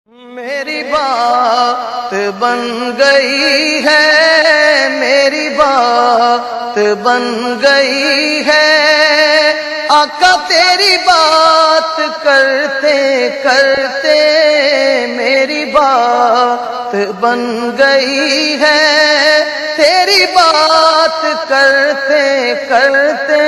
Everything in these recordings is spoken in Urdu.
میری بات بن گئی ہے، میری بات بن گئی ہے، آقا تیری بات کرتے کرتے میری بات بن گئی ہے، تیری بات کرتے کرتے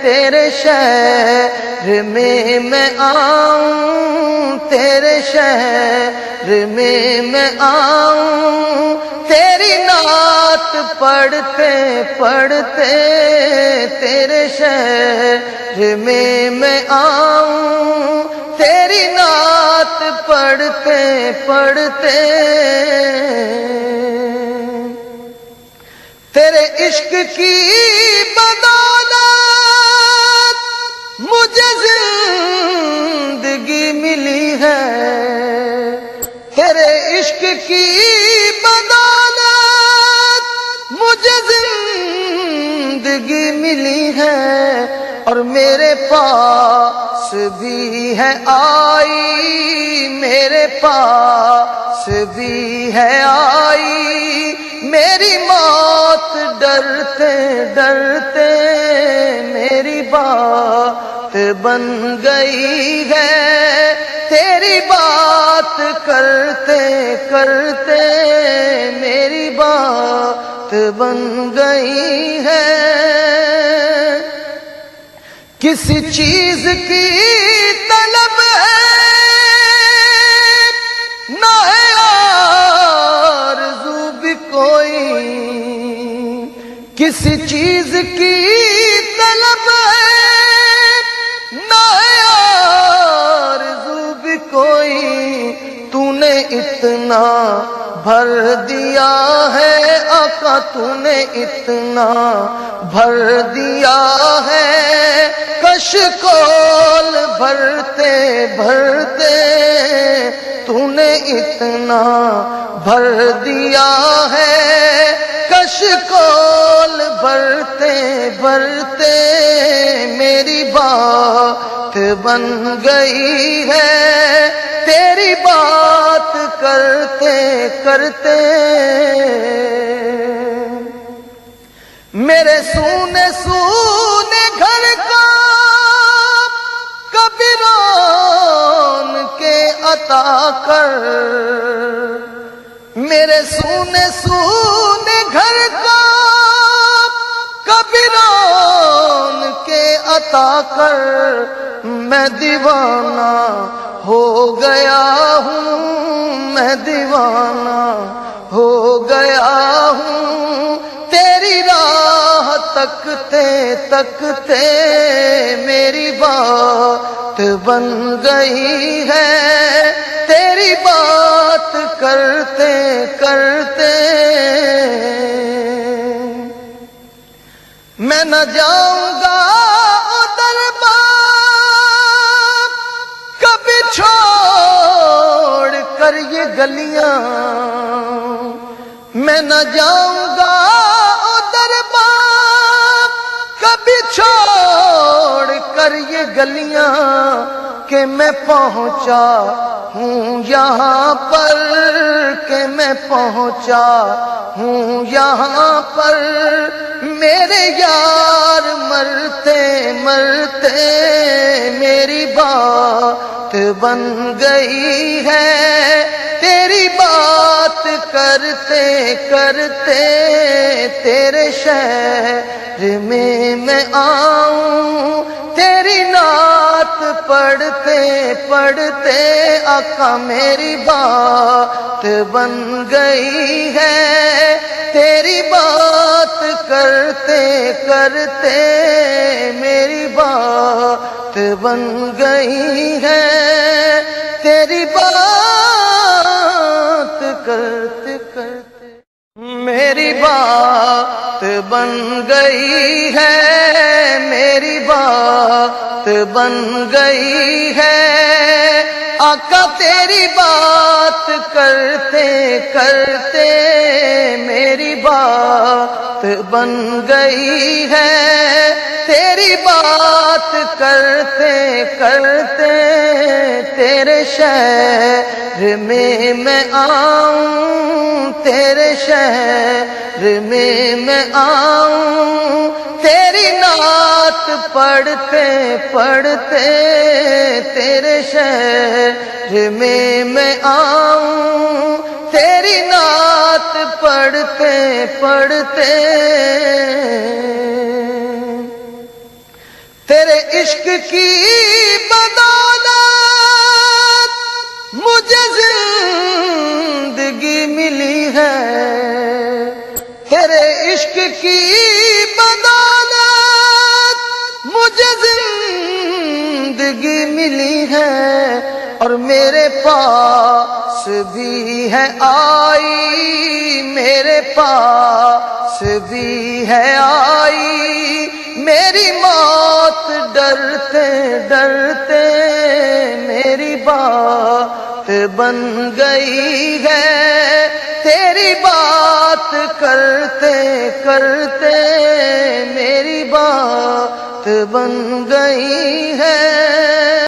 تیرے شہر میں آؤں، تیرے شہر میں آؤں، تیری نعت پڑھتے پڑھتے تیرے شہر میں آؤں، تیری نعت پڑھتے پڑھتے تیرے عشق کی بدولت مجھے زندگی ملی ہے، تیرے عشق کی بدولت مجھے زندگی ملی ہے، اور میرے پاس بھی ہے آئی، میرے پاس بھی ہے آئی، میری موت ڈرتے ڈرتے میری بات بن گئی ہے، تیری بات کرتے کرتے میری بات بن گئی ہے۔ کسی چیز کی طلب ہے نہ ہے آرزو بھی کوئی، کسی چیز کی طلب ہے نہ ہے آرزو بھی کوئی، تو نے اتنا بھر دیا ہے آقا، تو نے اتنا بھر دیا ہے، کش کول بھرتے بھرتے تو نے اتنا بھر دیا ہے، کش کول بھرتے بھرتے میری بات بن گئی ہے، تیری بات کرتے کرتے میرے سونے سونے گھر کا کبھی رون کے عطا کر، میرے سونے سونے گھر کا کبھی رون کے عطا کر، میں دیوانہ ہو گیا ہوں، میں دیوانہ ہو گیا ہوں، تیری راہ تکتے تکتے میری بات بن گئی ہے، تیری بات کرتے کرتے میں نہ جاؤں گا دربار کبھی چھوڑ کر یہ گلیاں، میں نہ جاؤں گا دربار کبھی چھوڑ کر یہ گلیاں، کہ میں پہنچا ہوں یہاں پر، کہ میں پہنچا ہوں یہاں پر، میرے یار مرتے مرتے میری بات بن گئی ہے، تیری بات کرتے کرتے تیرے شہر میں آؤں، تیری نعت پڑھتے پڑھتے آقا میری بات بن گئی ہے، تیری بات کرتے کرتے میری بات بن گئی ہے، تیری بات کرتے کرتے میری بات بن گئی ہے، میری بات بن گئی ہے، آقا تیری بات کرتے کرتے میری بات بن گئی ہے، تیری بات کرتے کرتے تیرے شہر میں آؤں، تیرے شہر میں آؤں، تیری نعت پڑھتے پڑھتے تیرے شہر میں آؤں، تیری نعت پڑھتے پڑھتے تیرے عشق کی بدولت مجھے زندگی ملی ہے، تیرے عشق کی بدولت مجھے زندگی ملی ہے، اور میرے پاس بھی ہے آئی، میرے پاس بھی ہے آئی، میری موت ڈرتے ڈرتے میری بات بن گئی ہے، تیری بات کرتے کرتے میری بات بن گئی ہے۔